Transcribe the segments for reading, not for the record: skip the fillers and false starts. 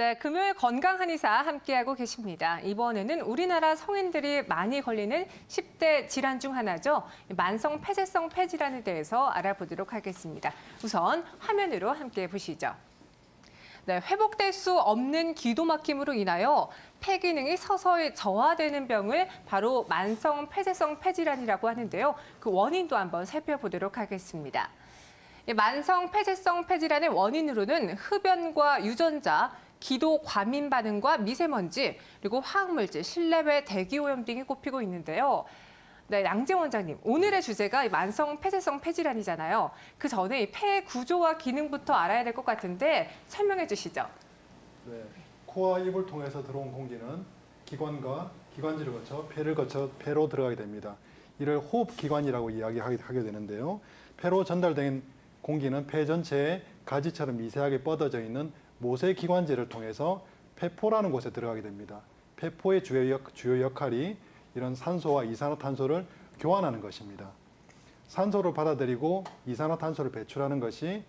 네, 금요일 건강 한의사 함께하고 계십니다. 이번에는 우리나라 성인들이 많이 걸리는 10대 질환 중 하나죠. 만성 폐쇄성 폐질환에 대해서 알아보도록 하겠습니다. 우선 화면으로 함께 보시죠. 네, 회복될 수 없는 기도 막힘으로 인하여 폐 기능이 서서히 저하되는 병을 바로 만성 폐쇄성 폐질환이라고 하는데요. 그 원인도 한번 살펴보도록 하겠습니다. 만성 폐쇄성 폐질환의 원인으로는 흡연과 유전자, 기도 과민 반응과 미세먼지, 그리고 화학물질, 실내외 대기오염 등이 꼽히고 있는데요. 네, 양재 원장님, 오늘의 주제가 만성 폐쇄성 폐질환이잖아요. 그 전에 폐 구조와 기능부터 알아야 될 것 같은데 설명해 주시죠. 네, 코와 입을 통해서 들어온 공기는 기관과 기관지를 거쳐 폐를 거쳐 폐로 들어가게 됩니다. 이를 호흡기관이라고 이야기하게 되는데요. 폐로 전달된 공기는 폐 전체에 가지처럼 미세하게 뻗어져 있는 모세기관지를 통해서 폐포라는 곳에 들어가게 됩니다. 폐포의 주요 역할이 이런 산소와 이산화탄소를 교환하는 것입니다. 산소를 받아들이고 이산화탄소를 배출하는 것이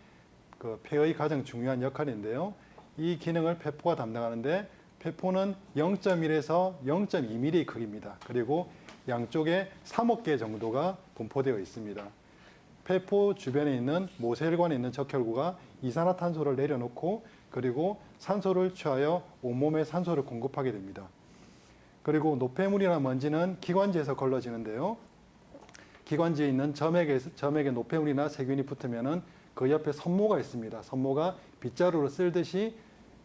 그 폐의 가장 중요한 역할인데요. 이 기능을 폐포가 담당하는데 폐포는 0.1에서 0.2mm의 크기입니다. 그리고 양쪽에 3억 개 정도가 분포되어 있습니다. 폐포 주변에 있는 모세혈관에 있는 적혈구가 이산화탄소를 내려놓고 그리고 산소를 취하여 온몸에 산소를 공급하게 됩니다. 그리고 노폐물이나 먼지는 기관지에서 걸러지는데요. 기관지에 있는 점액에 노폐물이나 세균이 붙으면 그 옆에 섬모가 있습니다. 섬모가 빗자루로 쓸듯이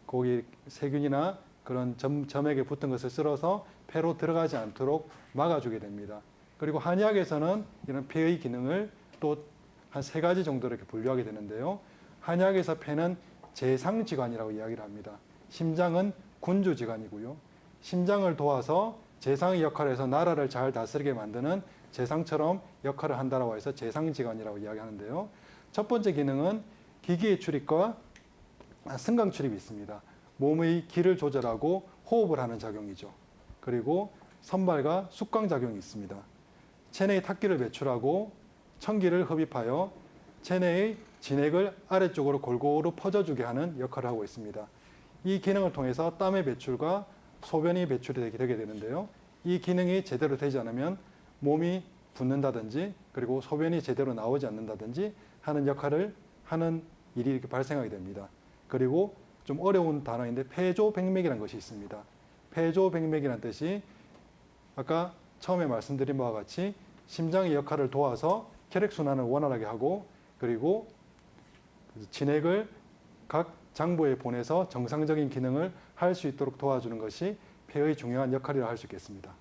거기 세균이나 그런 점액에 붙은 것을 쓸어서 폐로 들어가지 않도록 막아주게 됩니다. 그리고 한의학에서는 이런 폐의 기능을 또 한 3가지 정도로 이렇게 분류하게 되는데요. 한의학에서 폐는 재상지관이라고 이야기를 합니다. 심장은 군주지관이고요. 심장을 도와서 재상의 역할을 해서 나라를 잘 다스리게 만드는 재상처럼 역할을 한다고 해서 재상지관이라고 이야기하는데요. 첫 번째 기능은 기기의 출입과 승강 출입이 있습니다. 몸의 기를 조절하고 호흡을 하는 작용이죠. 그리고 선발과 숙강 작용이 있습니다. 체내의 탁기를 배출하고 천기를 흡입하여 체내의 진액을 아래쪽으로 골고루 퍼져주게 하는 역할을 하고 있습니다. 이 기능을 통해서 땀의 배출과 소변이 배출이 되게 되는데요. 이 기능이 제대로 되지 않으면 몸이 붓는다든지 그리고 소변이 제대로 나오지 않는다든지 하는 역할을 하는 일이 이렇게 발생하게 됩니다. 그리고 좀 어려운 단어인데 폐조백맥이라는 것이 있습니다. 폐조백맥이라는 뜻이 아까 처음에 말씀드린 바와 같이 심장의 역할을 도와서 혈액순환을 원활하게 하고 그리고 진액을 각 장부에 보내서 정상적인 기능을 할 수 있도록 도와주는 것이 폐의 중요한 역할이라 할 수 있겠습니다.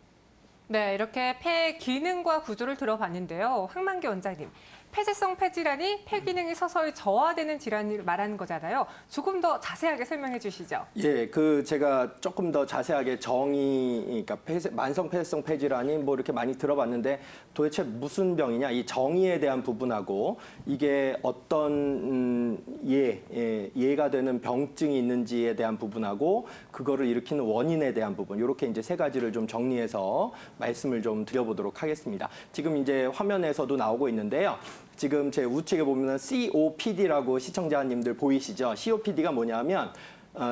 네, 이렇게 폐 기능과 구조를 들어봤는데요. 황만기 원장님, 폐쇄성 폐질환이 폐 기능이 서서히 저하되는 질환을 말하는 거잖아요. 조금 더 자세하게 설명해 주시죠. 예, 제가 조금 더 자세하게 그러니까 만성 폐쇄성 폐질환이 뭐 이렇게 많이 들어봤는데 도대체 무슨 병이냐, 이 정의에 대한 부분하고 이게 어떤 예가 되는 병증이 있는지에 대한 부분하고 그거를 일으키는 원인에 대한 부분, 이렇게 이제 3가지를 좀 정리해서 말씀을 좀 드려보도록 하겠습니다. 지금 이제 화면에서도 나오고 있는데요. 지금 제 우측에 보면 COPD라고 시청자님들 보이시죠? COPD가 뭐냐면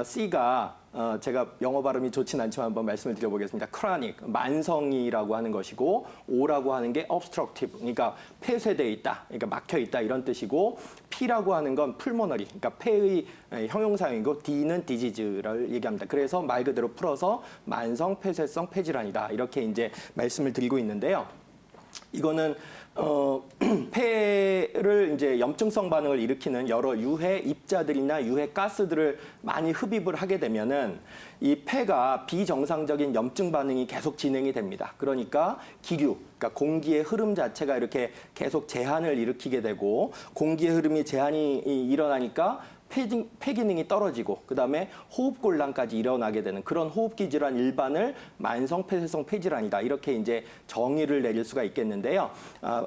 C가 제가 영어 발음이 좋진 않지만 한번 말씀을 드려보겠습니다. chronic, 만성이라고 하는 것이고 O라고 하는 게 obstructive, 그러니까 폐쇄돼 있다, 그러니까 막혀 있다 이런 뜻이고 P라고 하는 건 pulmonary, 그러니까 폐의 형용사형이고 D는 disease를 얘기합니다. 그래서 말 그대로 풀어서 만성 폐쇄성 폐질환이다 이렇게 이제 말씀을 드리고 있는데요. 이거는 폐를 이제 염증성 반응을 일으키는 여러 유해 입자들이나 유해 가스들을 많이 흡입을 하게 되면은 이 폐가 비정상적인 염증 반응이 계속 진행이 됩니다. 그러니까 기류, 그러니까 공기의 흐름 자체가 이렇게 계속 제한을 일으키게 되고 공기의 흐름이 제한이 일어나니까 폐 기능이 떨어지고 그다음에 호흡곤란까지 일어나게 되는 그런 호흡기 질환 일반을 만성 폐쇄성 폐질환이다 이렇게 이제 정의를 내릴 수가 있겠는데요.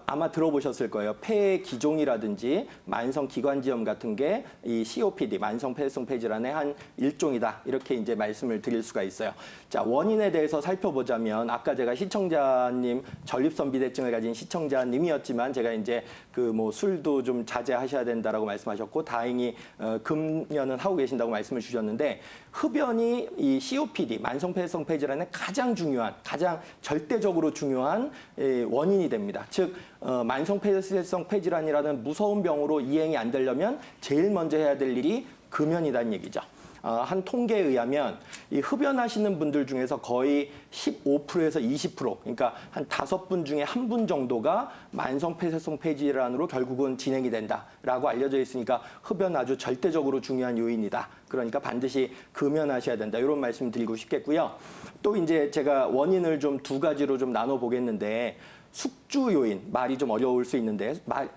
아마 들어보셨을 거예요. 폐 기종이라든지 만성 기관지염 같은 게 이 COPD 만성 폐쇄성 폐질환의 한 일종이다 이렇게 이제 말씀을 드릴 수가 있어요. 자, 원인에 대해서 살펴보자면 아까 제가 시청자님 전립선 비대증을 가진 시청자님이었지만 제가 이제 그 뭐 술도 좀 자제하셔야 된다라고 말씀하셨고 다행히 금연은 하고 계신다고 말씀을 주셨는데 흡연이 이 COPD, 만성폐쇄성 폐질환의 가장 중요한, 가장 절대적으로 중요한 원인이 됩니다. 즉 만성폐쇄성 폐질환이라는 무서운 병으로 이행이 안 되려면 제일 먼저 해야 될 일이 금연이라는 얘기죠. 한 통계에 의하면 이 흡연하시는 분들 중에서 거의 15%에서 20%, 그러니까 한 5분 중에 1분 정도가 만성폐쇄성 폐질환으로 결국은 진행이 된다라고 알려져 있으니까 흡연 아주 절대적으로 중요한 요인이다. 그러니까 반드시 금연하셔야 된다. 이런 말씀 드리고 싶겠고요. 또 이제 제가 원인을 좀 2가지로 좀 나눠 보겠는데 숙주 요인, 말이 좀 어려울 수 있는데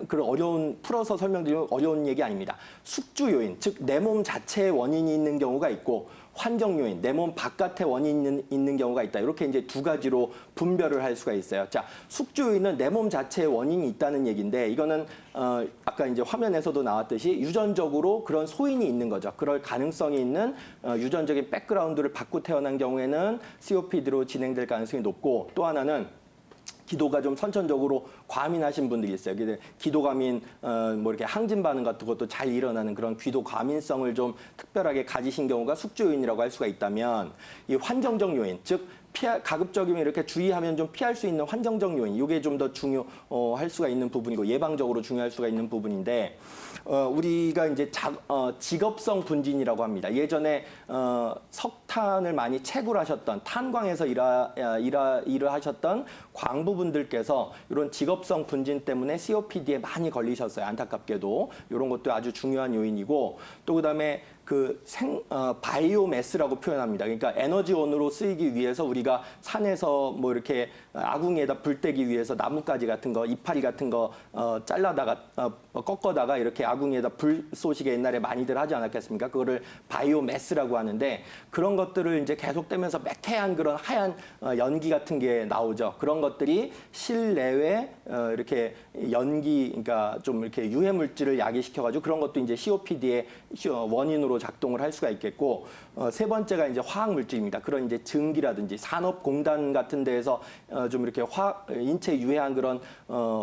그런 어려운 풀어서 설명드리면 어려운 얘기 아닙니다. 숙주 요인, 즉 내 몸 자체에 원인이 있는 경우가 있고 환경 요인, 내 몸 바깥에 원인이 있는 경우가 있다. 이렇게 이제 2가지로 분별을 할 수가 있어요. 자, 숙주 요인은 내 몸 자체에 원인이 있다는 얘기인데 이거는 아까 이제 화면에서도 나왔듯이 유전적으로 그런 소인이 있는 거죠. 그럴 가능성이 있는 유전적인 백그라운드를 받고 태어난 경우에는 COPD로 진행될 가능성이 높고 또 하나는 기도가 좀 선천적으로 과민하신 분들이 있어요. 기도 과민, 뭐 이렇게 항진 반응 같은 것도 잘 일어나는 그런 기도 과민성을 좀 특별하게 가지신 경우가 숙주 요인이라고 할 수가 있다면 이 환경적 요인, 즉 가급적이면 이렇게 주의하면 좀 피할 수 있는 환경적 요인, 이게 좀 더 중요할 수가 있는 부분이고 예방적으로 중요할 수가 있는 부분인데 우리가 이제 직업성 분진이라고 합니다. 예전에 석탄을 많이 채굴하셨던 탄광에서 일을 하셨던 광부분들께서 이런 직업성 분진 때문에 COPD에 많이 걸리셨어요. 안타깝게도 이런 것도 아주 중요한 요인이고 또 그다음에 바이오매스라고 표현합니다. 그러니까 에너지원으로 쓰이기 위해서 우리가 산에서 뭐 이렇게 아궁이에다 불 떼기 위해서 나뭇가지 같은 거, 이파리 같은 거 잘라다가 꺾어다가 이렇게 아궁이에다 불 쏘시게 옛날에 많이들 하지 않았겠습니까? 그거를 바이오매스라고 하는데 그런 것들을 이제 계속되면서 매캐한 그런 하얀 연기 같은 게 나오죠. 그런 것들이 실내외 이렇게 연기, 그러니까 좀 이렇게 유해 물질을 야기시켜가지고 그런 것도 이제 COPD의 원인으로 작동을 할 수가 있겠고 3번째가 이제 화학 물질입니다. 그런 이제 증기라든지 산업공단 같은 데에서 좀 이렇게 인체에 유해한 그런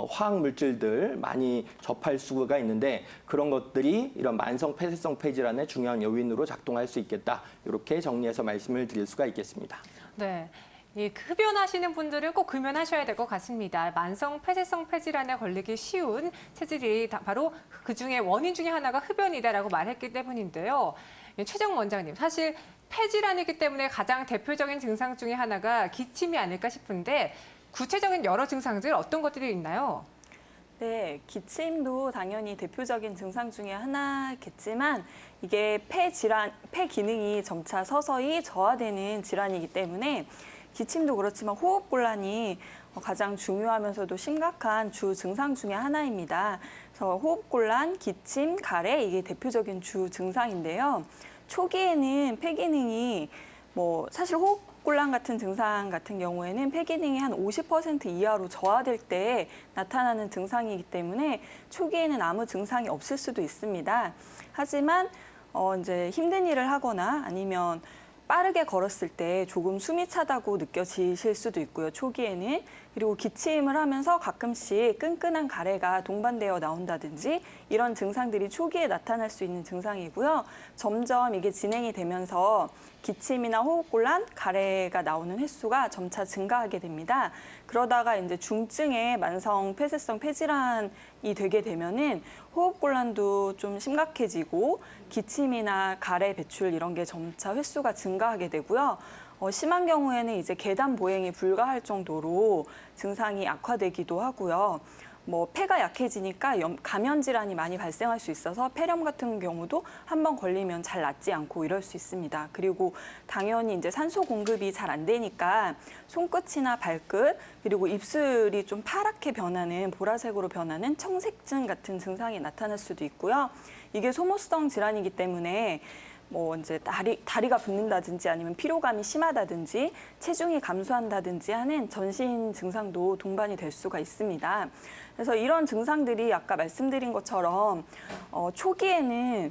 화학 물질들 많이 접할 수가 있는데 그런 것들이 이런 만성 폐쇄성 폐질환의 중요한 요인으로 작동할 수 있겠다. 이렇게 정리해서 말씀을 드릴 수가 있겠습니다. 네. 이 흡연하시는 분들은 꼭 금연하셔야 될 것 같습니다. 만성 폐쇄성 폐질환에 걸리기 쉬운 체질이 바로 그중에 원인 중에 하나가 흡연이다라고 말했기 때문인데요. 최정 원장님, 사실 폐질환이기 때문에 가장 대표적인 증상 중에 하나가 기침이 아닐까 싶은데 구체적인 여러 증상들 어떤 것들이 있나요? 네, 기침도 당연히 대표적인 증상 중에 하나겠지만 이게 폐 기능이 점차 서서히 저하되는 질환이기 때문에 기침도 그렇지만 호흡곤란이 가장 중요하면서도 심각한 주 증상 중에 하나입니다. 그래서 호흡곤란, 기침, 가래 이게 대표적인 주 증상인데요. 초기에는 폐 기능이 사실 호흡곤란 같은 증상 같은 경우에는 폐 기능이 한 50% 이하로 저하될 때 나타나는 증상이기 때문에 초기에는 아무 증상이 없을 수도 있습니다. 하지만 이제 힘든 일을 하거나 아니면 빠르게 걸었을 때 조금 숨이 차다고 느껴지실 수도 있고요, 초기에는. 그리고 기침을 하면서 가끔씩 끈끈한 가래가 동반되어 나온다든지 이런 증상들이 초기에 나타날 수 있는 증상이고요. 점점 이게 진행이 되면서 기침이나 호흡곤란, 가래가 나오는 횟수가 점차 증가하게 됩니다. 그러다가 이제 중증의 만성 폐쇄성 폐질환이 되게 되면은 호흡곤란도 좀 심각해지고 기침이나 가래 배출 이런 게 점차 횟수가 증가하게 되고요. 심한 경우에는 이제 계단 보행이 불가할 정도로 증상이 악화되기도 하고요. 폐가 약해지니까 감염 질환이 많이 발생할 수 있어서 폐렴 같은 경우도 한번 걸리면 잘 낫지 않고 이럴 수 있습니다. 그리고 당연히 이제 산소 공급이 잘 안 되니까 손끝이나 발끝 그리고 입술이 좀 파랗게 변하는 보라색으로 변하는 청색증 같은 증상이 나타날 수도 있고요. 이게 소모성 질환이기 때문에 이제 다리가 붓는다든지 아니면 피로감이 심하다든지 체중이 감소한다든지 하는 전신 증상도 동반이 될 수가 있습니다. 그래서 이런 증상들이 아까 말씀드린 것처럼 초기에는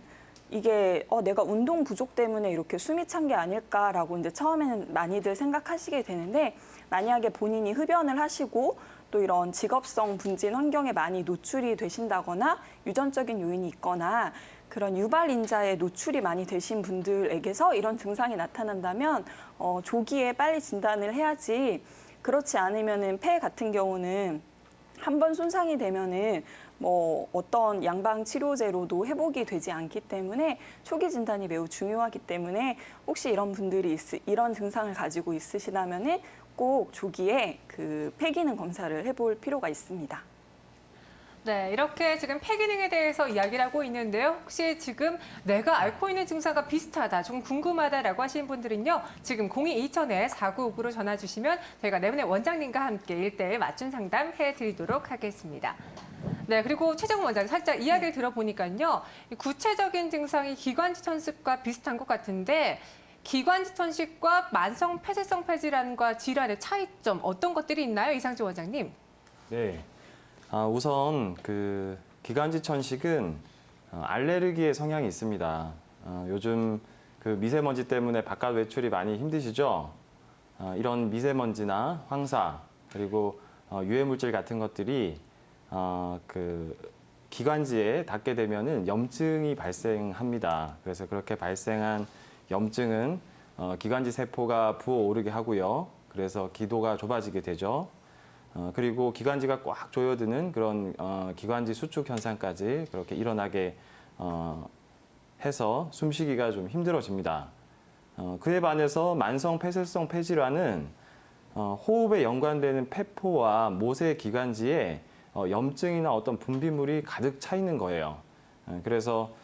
이게 내가 운동 부족 때문에 이렇게 숨이 찬 게 아닐까라고 이제 처음에는 많이들 생각하시게 되는데 만약에 본인이 흡연을 하시고 또 이런 직업성 분진 환경에 많이 노출이 되신다거나 유전적인 요인이 있거나 그런 유발인자에 노출이 많이 되신 분들에게서 이런 증상이 나타난다면 조기에 빨리 진단을 해야지, 그렇지 않으면은 폐 같은 경우는 한 번 손상이 되면은 뭐 어떤 양방 치료제로도 회복이 되지 않기 때문에 초기 진단이 매우 중요하기 때문에 혹시 이런 분들이 이런 증상을 가지고 있으시다면은 꼭 조기에 그 폐 기능 검사를 해볼 필요가 있습니다. 네, 이렇게 지금 폐 기능에 대해서 이야기를 하고 있는데요. 혹시 지금 내가 앓고 있는 증상과 비슷하다, 좀 궁금하다라고 하시는 분들은요. 지금 02-2000-4959로 전화 주시면 저희가 네 분의 원장님과 함께 1:1 맞춤 상담 해드리도록 하겠습니다. 네, 그리고 최정훈 원장님 살짝 이야기를 들어보니까요. 이 구체적인 증상이 기관지 천식과 비슷한 것 같은데 기관지 천식과 만성 폐쇄성 폐질환과 질환의 차이점 어떤 것들이 있나요? 이상주 원장님. 네. 우선 그 기관지 천식은 알레르기의 성향이 있습니다. 요즘 그 미세먼지 때문에 바깥 외출이 많이 힘드시죠? 이런 미세먼지나 황사 그리고 유해물질 같은 것들이 그 기관지에 닿게 되면은 염증이 발생합니다. 그래서 그렇게 발생한 염증은 기관지 세포가 부어오르게 하고요. 그래서 기도가 좁아지게 되죠. 그리고 기관지가 꽉 조여드는 그런 기관지 수축 현상까지 그렇게 일어나게 해서 숨쉬기가 좀 힘들어집니다. 그에 반해서 만성 폐쇄성 폐질환은 호흡에 연관되는 폐포와 모세 기관지에 염증이나 어떤 분비물이 가득 차 있는 거예요. 그래서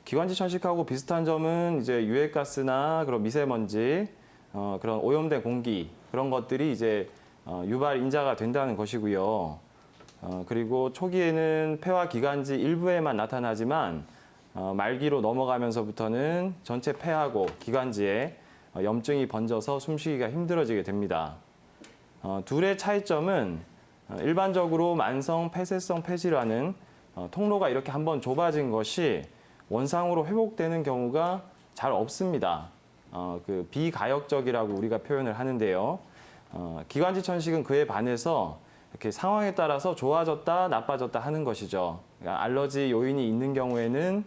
기관지 천식하고 비슷한 점은 이제 유해가스나 그런 미세먼지, 그런 오염된 공기 그런 것들이 이제 유발 인자가 된다는 것이고요. 그리고 초기에는 폐와 기관지 일부에만 나타나지만 말기로 넘어가면서부터는 전체 폐하고 기관지에 염증이 번져서 숨쉬기가 힘들어지게 됩니다. 둘의 차이점은 일반적으로 만성 폐쇄성 폐질환은 통로가 이렇게 한번 좁아진 것이 원상으로 회복되는 경우가 잘 없습니다. 그 비가역적이라고 우리가 표현을 하는데요. 기관지 천식은 그에 반해서 이렇게 상황에 따라서 좋아졌다, 나빠졌다 하는 것이죠. 그러니까 알러지 요인이 있는 경우에는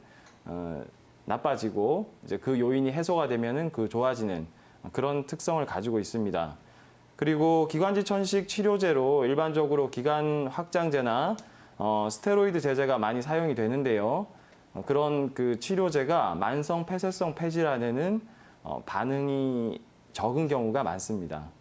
나빠지고 이제 그 요인이 해소가 되면은 그 좋아지는 그런 특성을 가지고 있습니다. 그리고 기관지 천식 치료제로 일반적으로 기관 확장제나 스테로이드 제제가 많이 사용이 되는데요. 그런 그 치료제가 만성 폐쇄성 폐질환에는 반응이 적은 경우가 많습니다.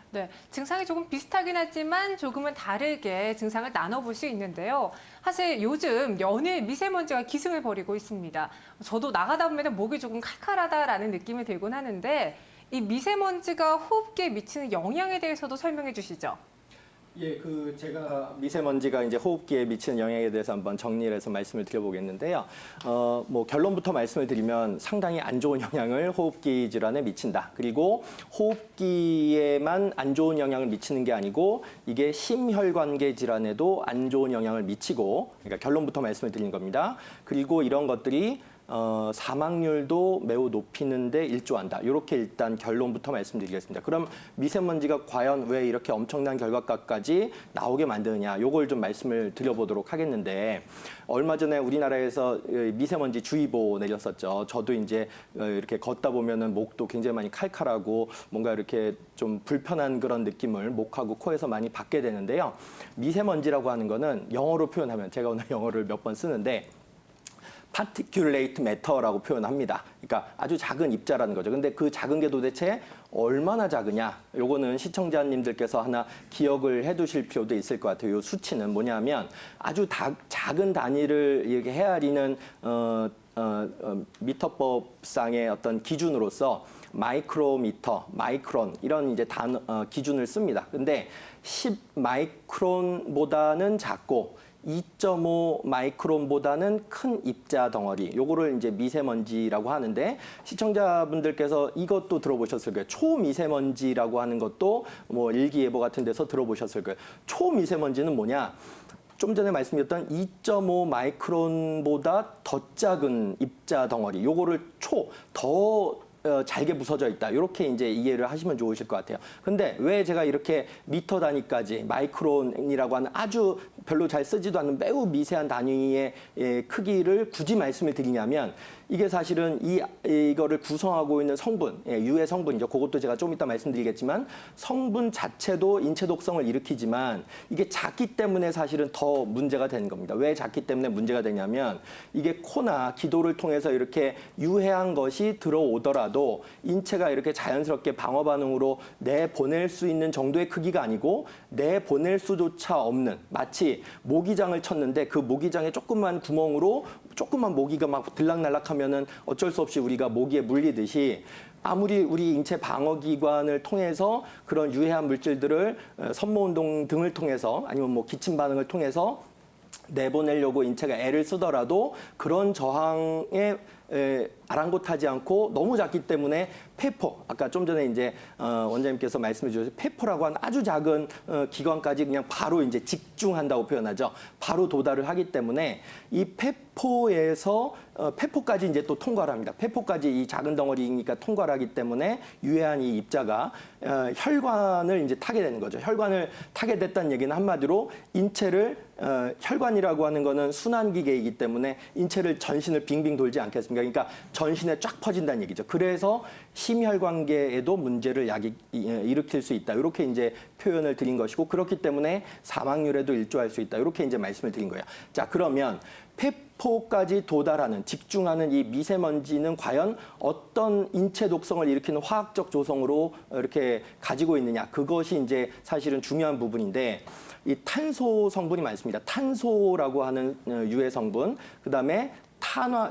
네, 증상이 조금 비슷하긴 하지만 조금은 다르게 증상을 나눠볼 수 있는데요. 사실 요즘 연일 미세먼지가 기승을 벌이고 있습니다. 저도 나가다 보면 목이 조금 칼칼하다라는 느낌이 들곤 하는데 이 미세먼지가 호흡기에 미치는 영향에 대해서도 설명해 주시죠. 예, 제가 미세먼지가 이제 호흡기에 미치는 영향에 대해서 한번 정리를 해서 말씀을 드려보겠는데요. 뭐 결론부터 말씀을 드리면 상당히 안 좋은 영향을 호흡기 질환에 미친다. 그리고 호흡기에만 안 좋은 영향을 미치는 게 아니고 이게 심혈관계 질환에도 안 좋은 영향을 미치고, 그러니까 결론부터 말씀을 드린 겁니다. 그리고 이런 것들이 사망률도 매우 높이는 데 일조한다. 이렇게 일단 결론부터 말씀드리겠습니다. 그럼 미세먼지가 과연 왜 이렇게 엄청난 결과까지 나오게 만드느냐, 요걸 좀 말씀을 드려보도록 하겠는데, 얼마 전에 우리나라에서 미세먼지 주의보 내렸었죠. 저도 이제 이렇게 걷다 보면은 목도 굉장히 많이 칼칼하고 뭔가 이렇게 좀 불편한 그런 느낌을 목하고 코에서 많이 받게 되는데요. 미세먼지라고 하는 거는 영어로 표현하면, 제가 오늘 영어를 몇 번 쓰는데 particulate matter라고 표현합니다. 그러니까 아주 작은 입자라는 거죠. 근데 그 작은 게 도대체 얼마나 작으냐? 요거는 시청자님들께서 하나 기억을 해두실 필요도 있을 것 같아요. 요 수치는 뭐냐면 아주 작은 단위를 이렇게 헤아리는 미터법상의 어떤 기준으로서 마이크로미터, 마이크론 이런 이제 기준을 씁니다. 근데 10 마이크론보다는 작고 2.5 마이크론보다는 큰 입자 덩어리, 요거를 이제 미세먼지라고 하는데, 시청자분들께서 이것도 들어보셨을 거예요. 초미세먼지라고 하는 것도 뭐 일기예보 같은 데서 들어보셨을 거예요. 초미세먼지는 뭐냐? 좀 전에 말씀드렸던 2.5 마이크론보다 더 작은 입자 덩어리, 요거를 더 잘게 부서져 있다. 이렇게 이제 이해를 하시면 좋으실 것 같아요. 근데 왜 제가 이렇게 미터 단위까지 마이크론이라고 하는 아주 별로 잘 쓰지도 않는 매우 미세한 단위의 크기를 굳이 말씀을 드리냐면 이게 사실은 이거를 구성하고 있는 성분, 유해 성분이죠. 그것도 제가 좀 이따 말씀드리겠지만 성분 자체도 인체 독성을 일으키지만 이게 작기 때문에 사실은 더 문제가 되는 겁니다. 왜 작기 때문에 문제가 되냐면 이게 코나 기도를 통해서 이렇게 유해한 것이 들어오더라도 인체가 이렇게 자연스럽게 방어 반응으로 내보낼 수 있는 정도의 크기가 아니고 내보낼 수조차 없는, 마치 모기장을 쳤는데 그 모기장에 조그만 구멍으로 조그만 모기가 막 들락날락하면은 어쩔 수 없이 우리가 모기에 물리듯이 아무리 우리 인체 방어기관을 통해서 그런 유해한 물질들을 섬모운동 등을 통해서 아니면 뭐 기침 반응을 통해서 내보내려고 인체가 애를 쓰더라도 그런 저항에 아랑곳하지 않고 너무 작기 때문에 폐포, 아까 좀 전에 이제 원장님께서 말씀해 주셔서 폐포라고 하는 아주 작은 기관까지 그냥 바로 이제 직중한다고 표현하죠. 바로 도달을 하기 때문에 이 폐포에서 폐포까지 이제 또 통과를 합니다. 폐포까지 이 작은 덩어리니까 통과를 하기 때문에 유해한 이 입자가 혈관을 이제 타게 되는 거죠. 혈관을 타게 됐다는 얘기는 한마디로 인체를 혈관이라고 하는 거는 순환기계이기 때문에 인체를 전신을 빙빙 돌지 않겠습니까? 그러니까 전신에 쫙 퍼진다는 얘기죠. 그래서 심혈관계에도 문제를 일으킬 수 있다. 이렇게 이제 표현을 드린 것이고 그렇기 때문에 사망률에도 일조할 수 있다. 이렇게 이제 말씀을 드린 거예요. 자, 그러면 폐포까지 도달하는, 집중하는 이 미세먼지는 과연 어떤 인체 독성을 일으키는 화학적 조성으로 이렇게 가지고 있느냐. 그것이 이제 사실은 중요한 부분인데 이 탄소 성분이 많습니다. 탄소라고 하는 유해 성분, 그다음에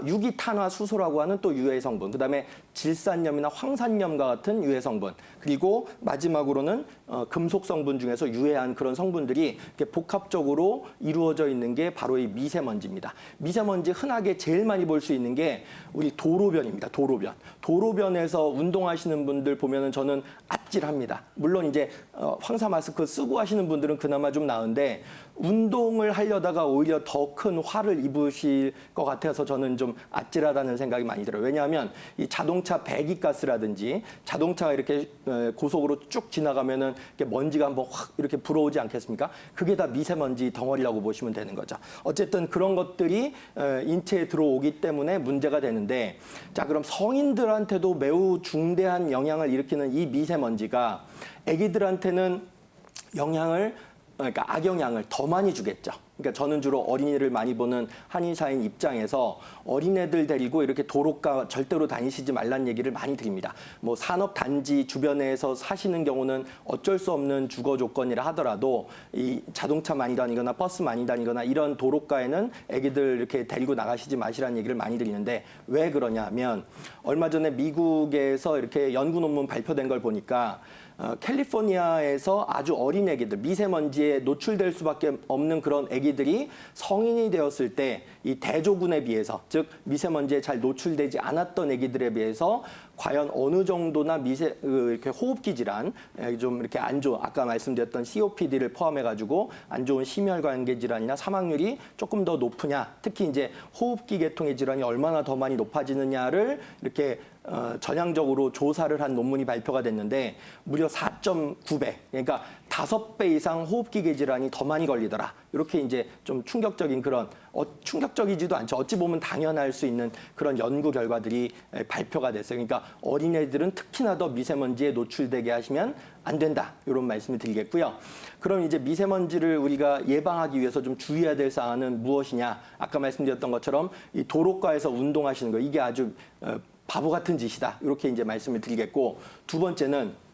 유기탄화수소라고 하는 또 유해 성분, 그다음에 질산염이나 황산염과 같은 유해 성분, 그리고 마지막으로는 금속 성분 중에서 유해한 그런 성분들이 이렇게 복합적으로 이루어져 있는 게 바로 이 미세먼지입니다. 미세먼지 흔하게 제일 많이 볼 수 있는 게 우리 도로변입니다. 도로변. 도로변에서 운동하시는 분들 보면은 저는 아찔합니다. 물론 이제 황사 마스크 쓰고 하시는 분들은 그나마 좀 나은데 운동을 하려다가 오히려 더 큰 화를 입으실 것 같아서 저는 좀 아찔하다는 생각이 많이 들어요. 왜냐하면 이 자동차 배기가스라든지 자동차가 이렇게 고속으로 쭉 지나가면은 이렇게 먼지가 한번 확 이렇게 불어오지 않겠습니까? 그게 다 미세먼지 덩어리라고 보시면 되는 거죠. 어쨌든 그런 것들이 인체에 들어오기 때문에 문제가 되는데, 자, 그럼 성인들한테도 매우 중대한 영향을 일으키는 이 미세먼지가 아기들한테는 그러니까 악영향을 더 많이 주겠죠. 그러니까 저는 주로 어린이를 많이 보는 한의사인 입장에서 어린애들 데리고 이렇게 도로가 절대로 다니시지 말라는 얘기를 많이 드립니다. 뭐 산업단지 주변에서 사시는 경우는 어쩔 수 없는 주거 조건이라 하더라도 이 자동차 많이 다니거나 버스 많이 다니거나 이런 도로가에는 애기들 이렇게 데리고 나가시지 마시라는 얘기를 많이 드리는데 왜 그러냐 하면 얼마 전에 미국에서 이렇게 연구 논문 발표된 걸 보니까 캘리포니아에서 아주 어린 애기들, 미세먼지에 노출될 수밖에 없는 그런 애기들이 성인이 되었을 때 이 대조군에 비해서, 즉 미세먼지에 잘 노출되지 않았던 애기들에 비해서 과연 어느 정도나 이렇게 호흡기 질환, 좀 이렇게 안 좋은, 아까 말씀드렸던 COPD를 포함해가지고 안 좋은 심혈관계 질환이나 사망률이 조금 더 높으냐, 특히 이제 호흡기 계통의 질환이 얼마나 더 많이 높아지느냐를 이렇게 전향적으로 조사를 한 논문이 발표가 됐는데 무려 4.9배, 그러니까 5배 이상 호흡기계 질환이 더 많이 걸리더라. 이렇게 이제 좀 충격적인 그런, 충격적이지도 않죠. 어찌 보면 당연할 수 있는 그런 연구 결과들이 발표가 됐어요. 그러니까 어린애들은 특히나 더 미세먼지에 노출되게 하시면 안 된다. 이런 말씀을 드리겠고요. 그럼 이제 미세먼지를 우리가 예방하기 위해서 좀 주의해야 될 사안은 무엇이냐? 아까 말씀드렸던 것처럼 이 도로가에서 운동하시는 거, 이게 아주 바보 같은 짓이다. 이렇게 이제 말씀을 드리겠고, 두 번째는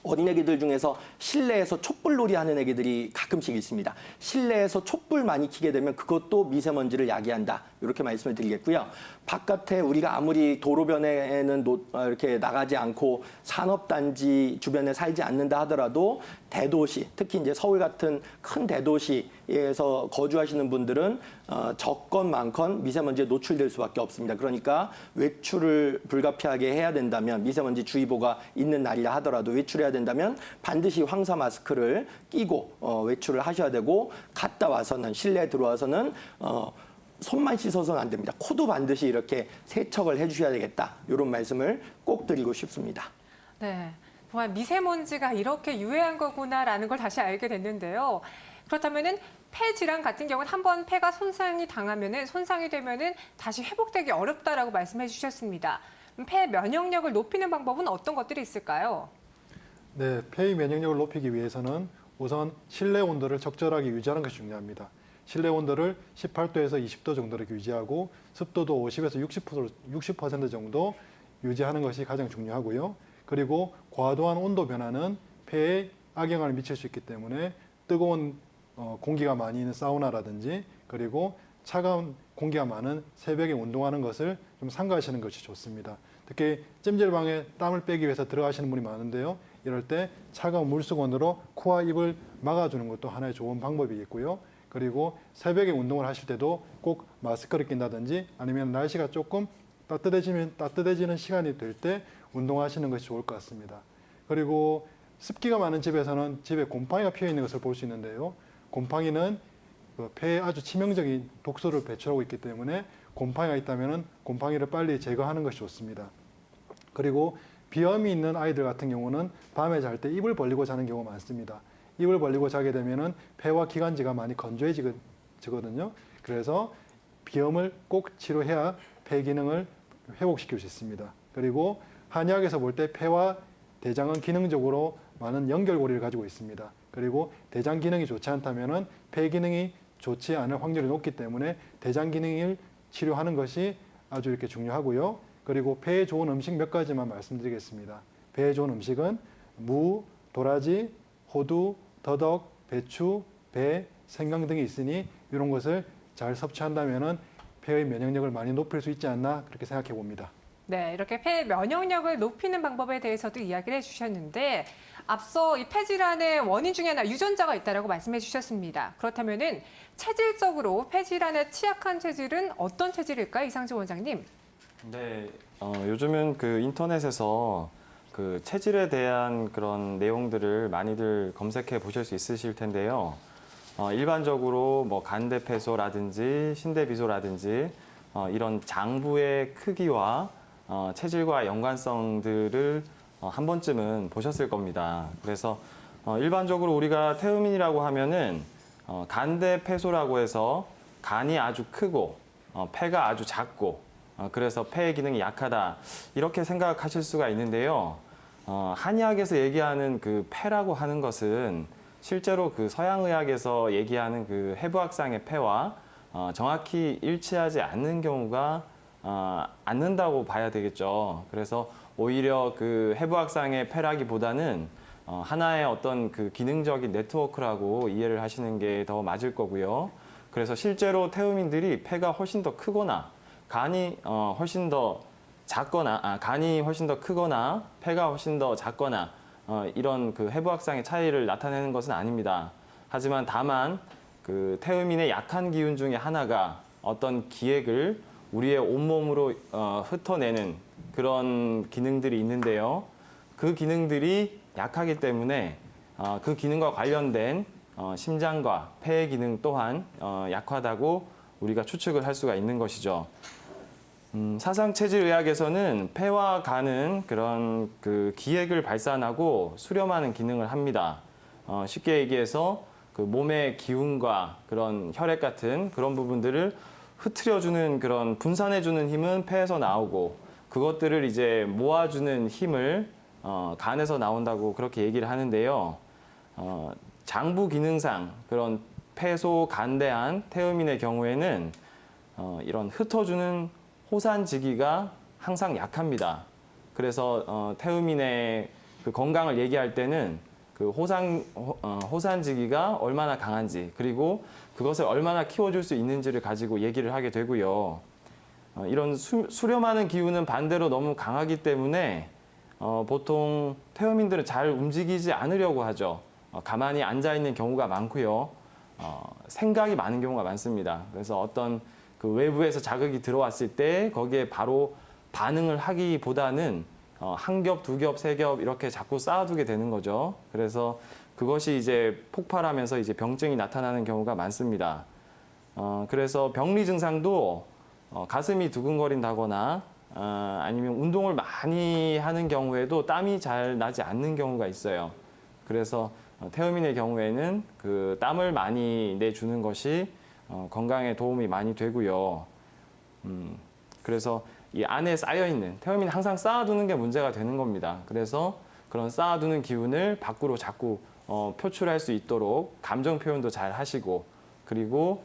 어린애기들 중에서 실내에서 촛불놀이 하는 애기들이 가끔씩 있습니다. 실내에서 촛불 많이 켜게 되면 그것도 미세먼지를 야기한다. 이렇게 말씀을 드리겠고요. 바깥에 우리가 아무리 도로변에는 이렇게 나가지 않고 산업단지 주변에 살지 않는다 하더라도 대도시, 특히 이제 서울 같은 큰 대도시에서 거주하시는 분들은 적건 많건 미세먼지에 노출될 수밖에 없습니다. 그러니까 외출을 불가피하게 해야 된다면, 미세먼지 주의보가 있는 날이라 하더라도 외출해야 된다면 반드시 황사 마스크를 끼고 외출을 하셔야 되고, 갔다 와서는, 실내에 들어와서는 손만 씻어서는 안 됩니다. 코도 반드시 이렇게 세척을 해주셔야 되겠다. 이런 말씀을 꼭 드리고 싶습니다. 네, 정말 미세먼지가 이렇게 유해한 거구나라는 걸 다시 알게 됐는데요. 그렇다면은 폐 질환 같은 경우는 한번 폐가 손상이 되면은 다시 회복되기 어렵다라고 말씀해 주셨습니다. 폐 면역력을 높이는 방법은 어떤 것들이 있을까요? 네, 폐의 면역력을 높이기 위해서는 우선 실내 온도를 적절하게 유지하는 것이 중요합니다. 실내 온도를 18도에서 20도 정도로 유지하고 습도도 50에서 60% 정도 유지하는 것이 가장 중요하고요. 그리고 과도한 온도 변화는 폐에 악영향을 미칠 수 있기 때문에 뜨거운 공기가 많이 있는 사우나라든지 그리고 차가운 공기가 많은 새벽에 운동하는 것을 좀 삼가하시는 것이 좋습니다. 특히 찜질방에 땀을 빼기 위해서 들어가시는 분이 많은데요. 이럴 때 차가운 물수건으로 코와 입을 막아주는 것도 하나의 좋은 방법이겠고요. 그리고 새벽에 운동을 하실 때도 꼭 마스크를 낀다든지 아니면 날씨가 조금 따뜻해지는 시간이 될 때 운동하시는 것이 좋을 것 같습니다. 그리고 습기가 많은 집에서는 집에 곰팡이가 피어 있는 것을 볼 수 있는데요. 곰팡이는 폐에 아주 치명적인 독소를 배출하고 있기 때문에 곰팡이가 있다면 곰팡이를 빨리 제거하는 것이 좋습니다. 그리고 비염이 있는 아이들 같은 경우는 밤에 잘 때 입을 벌리고 자는 경우가 많습니다. 입을 벌리고 자게 되면은 폐와 기관지가 많이 건조해지거든요. 그래서 비염을 꼭 치료해야 폐 기능을 회복시킬 수 있습니다. 그리고 한의학에서 볼 때 폐와 대장은 기능적으로 많은 연결고리를 가지고 있습니다. 그리고 대장 기능이 좋지 않다면은 폐 기능이 좋지 않을 확률이 높기 때문에 대장 기능을 치료하는 것이 아주 이렇게 중요하고요. 그리고 폐에 좋은 음식 몇 가지만 말씀드리겠습니다. 폐에 좋은 음식은 무, 도라지, 호두, 더덕, 배추, 배, 생강 등이 있으니 이런 것을 잘 섭취한다면은 폐의 면역력을 많이 높일 수 있지 않나 그렇게 생각해 봅니다. 네, 이렇게 폐 면역력을 높이는 방법에 대해서도 이야기를 해주셨는데 앞서 이 폐 질환의 원인 중에 하나 유전자가 있다라고 말씀해 주셨습니다. 그렇다면은 체질적으로 폐 질환에 취약한 체질은 어떤 체질일까요, 이상주 원장님? 네, 요즘은 그 인터넷에서 그 체질에 대한 그런 내용들을 많이들 검색해 보실 수 있으실 텐데요. 일반적으로 뭐 간대폐소라든지 신대비소라든지 이런 장부의 크기와 체질과 연관성들을 한 번쯤은 보셨을 겁니다. 그래서 일반적으로 우리가 태음인이라고 하면은 간대폐소라고 해서 간이 아주 크고 폐가 아주 작고 그래서 폐의 기능이 약하다 이렇게 생각하실 수가 있는데요. 한의학에서 얘기하는 그 폐라고 하는 것은 실제로 그 서양의학에서 얘기하는 그 해부학상의 폐와 정확히 일치하지 않는 경우가 않는다고 봐야 되겠죠. 그래서 오히려 그 해부학상의 폐라기보다는 하나의 어떤 그 기능적인 네트워크라고 이해를 하시는 게 더 맞을 거고요. 그래서 실제로 태음인들이 폐가 훨씬 더 크거나 간이 훨씬 더 작거나 간이 훨씬 더 크거나 폐가 훨씬 더 작거나 이런 그 해부학상의 차이를 나타내는 것은 아닙니다. 하지만 다만 그 태음인의 약한 기운 중에 하나가 어떤 기액을 우리의 온몸으로 흩어내는 그런 기능들이 있는데요. 그 기능들이 약하기 때문에 그 기능과 관련된 심장과 폐의 기능 또한 약하다고 우리가 추측을 할 수가 있는 것이죠. 사상체질의학에서는 폐와 간은 그런 그 기액을 발산하고 수렴하는 기능을 합니다. 쉽게 얘기해서 그 몸의 기운과 그런 혈액 같은 그런 부분들을 흐트려주는 그런 분산해주는 힘은 폐에서 나오고 그것들을 이제 모아주는 힘을 간에서 나온다고 그렇게 얘기를 하는데요. 장부 기능상 그런 폐소 간대한 태음인의 경우에는 이런 흩어주는 호산지기가 항상 약합니다. 그래서 태음인의 그 건강을 얘기할 때는 그 호산지기가 얼마나 강한지 그리고 그것을 얼마나 키워줄 수 있는지를 가지고 얘기를 하게 되고요. 이런 수렴하는 기운은 반대로 너무 강하기 때문에 보통 태음인들은 잘 움직이지 않으려고 하죠. 가만히 앉아 있는 경우가 많고요. 생각이 많은 경우가 많습니다. 그래서 어떤 그 외부에서 자극이 들어왔을 때 거기에 바로 반응을 하기보다는 한 겹, 두 겹, 세 겹 이렇게 자꾸 쌓아두게 되는 거죠. 그래서 그것이 이제 폭발하면서 이제 병증이 나타나는 경우가 많습니다. 그래서 병리 증상도 가슴이 두근거린다거나 아니면 운동을 많이 하는 경우에도 땀이 잘 나지 않는 경우가 있어요. 그래서 태음인의 경우에는 그 땀을 많이 내주는 것이 건강에 도움이 많이 되고요. 그래서 이 안에 쌓여있는, 태음인은 항상 쌓아두는 게 문제가 되는 겁니다. 그래서 그런 쌓아두는 기운을 밖으로 자꾸 표출할 수 있도록 감정 표현도 잘 하시고, 그리고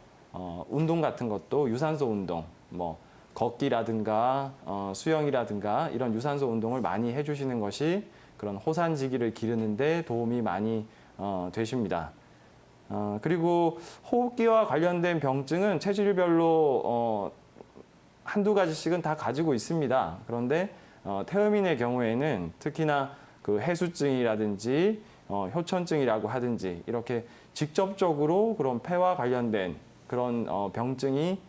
운동 같은 것도 유산소 운동, 뭐 걷기라든가 수영이라든가 이런 유산소 운동을 많이 해주시는 것이 그런 호산지기를 기르는데 도움이 많이 되십니다. 그리고 호흡기와 관련된 병증은 체질별로 한두 가지씩은 다 가지고 있습니다. 그런데 태음인의 경우에는 특히나 그 해수증이라든지 효천증이라고 하든지 이렇게 직접적으로 그런 폐와 관련된 그런 병증이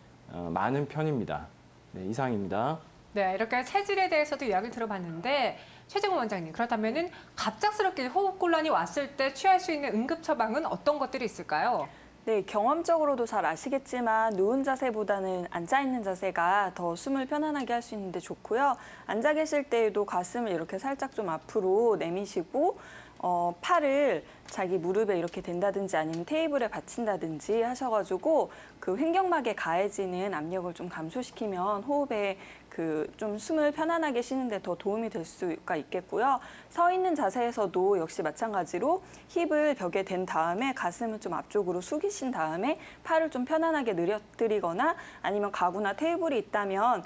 많은 편입니다. 네, 이상입니다. 네, 이렇게 체질에 대해서도 이야기를 들어봤는데 최재권 원장님, 그렇다면은 갑작스럽게 호흡곤란이 왔을 때 취할 수 있는 응급 처방은 어떤 것들이 있을까요? 네, 경험적으로도 잘 아시겠지만 누운 자세보다는 앉아 있는 자세가 더 숨을 편안하게 할 수 있는데 좋고요. 앉아 계실 때에도 가슴을 이렇게 살짝 좀 앞으로 내미시고 팔을 자기 무릎에 이렇게 댄다든지 아니면 테이블에 받친다든지 하셔가지고 그 횡격막에 가해지는 압력을 좀 감소시키면 호흡에 그 좀 숨을 편안하게 쉬는데 더 도움이 될 수가 있겠고요. 서 있는 자세에서도 역시 마찬가지로 힙을 벽에 댄 다음에 가슴을 좀 앞쪽으로 숙이신 다음에 팔을 좀 편안하게 늘어뜨리거나 아니면 가구나 테이블이 있다면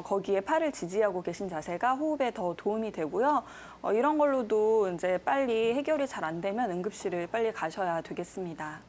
거기에 팔을 지지하고 계신 자세가 호흡에 더 도움이 되고요. 이런 걸로도 이제 빨리 해결이 잘 안 되면 응급실을 빨리 가셔야 되겠습니다.